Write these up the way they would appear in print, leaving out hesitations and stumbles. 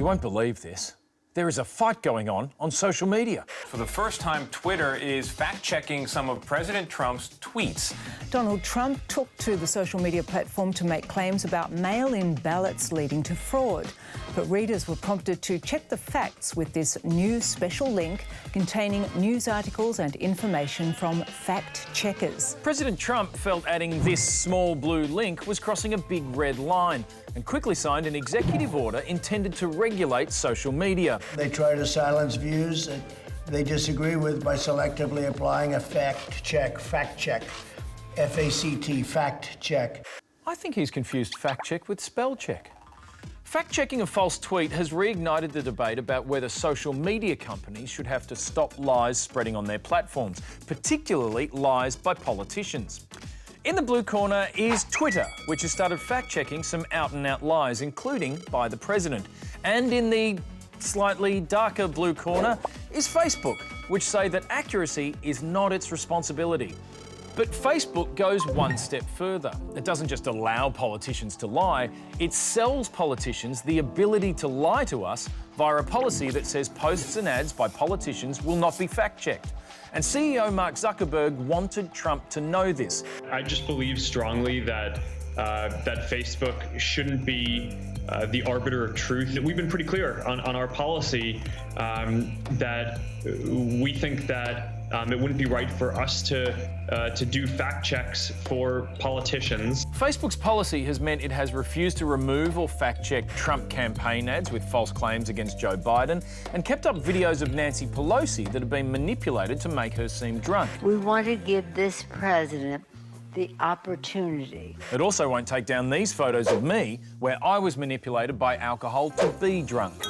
You won't believe this. There is a fight going on social media. For the first time, Twitter is fact-checking some of President Trump's tweets. Donald Trump took to the social media platform to make claims about mail-in ballots leading to fraud. But readers were prompted to check the facts with this new special link containing news articles and information from fact-checkers. President Trump felt adding this small blue link was crossing a big red line and quickly signed an executive order intended to regulate social media. They try to silence views that they disagree with by selectively applying a fact check, F-A-C-T, fact check. I think he's confused fact check with spell check. Fact-checking a false tweet has reignited the debate about whether social media companies should have to stop lies spreading on their platforms, particularly lies by politicians. In the blue corner is Twitter, which has started fact-checking some out-and-out lies, including by the president. And in the slightly darker blue corner is Facebook, which say that accuracy is not its responsibility. But Facebook goes one step further. It doesn't just allow politicians to lie, it sells politicians the ability to lie to us via a policy that says posts and ads by politicians will not be fact-checked. And CEO Mark Zuckerberg wanted Trump to know this. I just believe strongly that Facebook shouldn't be the arbiter of truth. We've been pretty clear on our policy that we think that it wouldn't be right for us to do fact checks for politicians. Facebook's policy has meant it has refused to remove or fact-check Trump campaign ads with false claims against Joe Biden and kept up videos of Nancy Pelosi that have been manipulated to make her seem drunk. We want to give this president the opportunity. It also won't take down these photos of me where I was manipulated by alcohol to be drunk.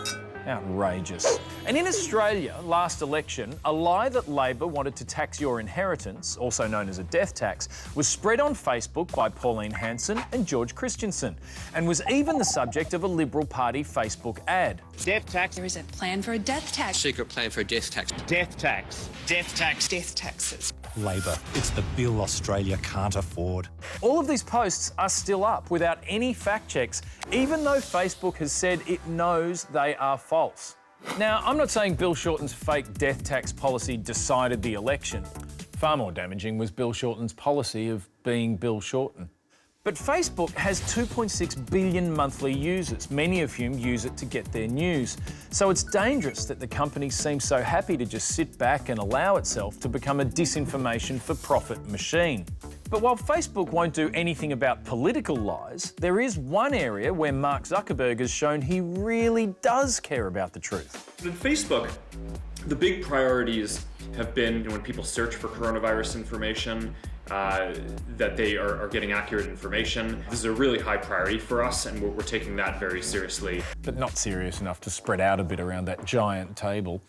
Outrageous. And in Australia, last election, a lie that Labor wanted to tax your inheritance, also known as a death tax, was spread on Facebook by Pauline Hanson and George Christensen, and was even the subject of a Liberal Party Facebook ad. Death tax. There is a plan for a death tax. Secret plan for a death tax. Death tax. Death tax. Death taxes. Labor. It's the bill Australia can't afford. All of these posts are still up without any fact checks, even though Facebook has said it knows they are false. Now, I'm not saying Bill Shorten's fake death tax policy decided the election. Far more damaging was Bill Shorten's policy of being Bill Shorten. But Facebook has 2.6 billion monthly users, many of whom use it to get their news. So it's dangerous that the company seems so happy to just sit back and allow itself to become a disinformation for profit machine. But while Facebook won't do anything about political lies, there is one area where Mark Zuckerberg has shown he really does care about the truth. In Facebook, the big priorities have been when people search for coronavirus information, that they are getting accurate information. This is a really high priority for us, and we're taking that very seriously. But not serious enough to spread out a bit around that giant table.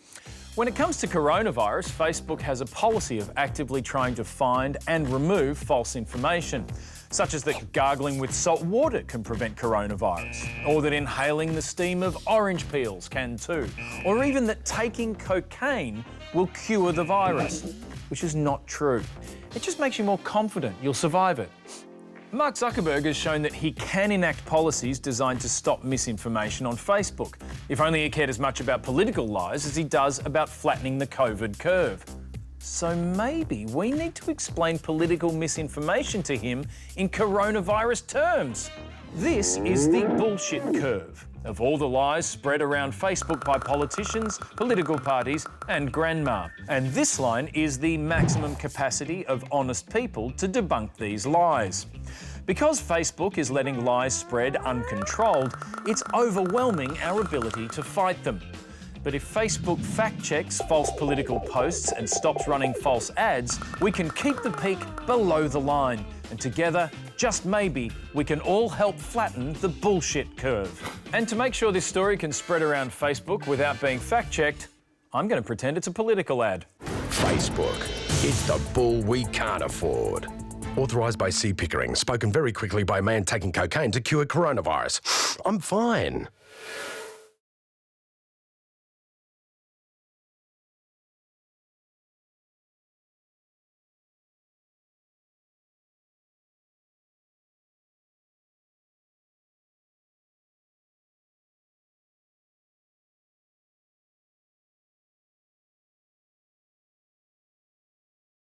When it comes to coronavirus, Facebook has a policy of actively trying to find and remove false information, such as that gargling with salt water can prevent coronavirus, or that inhaling the steam of orange peels can too, or even that taking cocaine will cure the virus, which is not true. It just makes you more confident you'll survive it. Mark Zuckerberg has shown that he can enact policies designed to stop misinformation on Facebook, if only he cared as much about political lies as he does about flattening the COVID curve. So maybe we need to explain political misinformation to him in coronavirus terms. This is the bullshit curve of all the lies spread around Facebook by politicians, political parties and grandma. And this line is the maximum capacity of honest people to debunk these lies. Because Facebook is letting lies spread uncontrolled, it's overwhelming our ability to fight them. But if Facebook fact-checks false political posts and stops running false ads, we can keep the peak below the line. And together, just maybe, we can all help flatten the bullshit curve. And to make sure this story can spread around Facebook without being fact-checked, I'm going to pretend it's a political ad. Facebook. It's the bull we can't afford. Authorised by C. Pickering. Spoken very quickly by a man taking cocaine to cure coronavirus. I'm fine.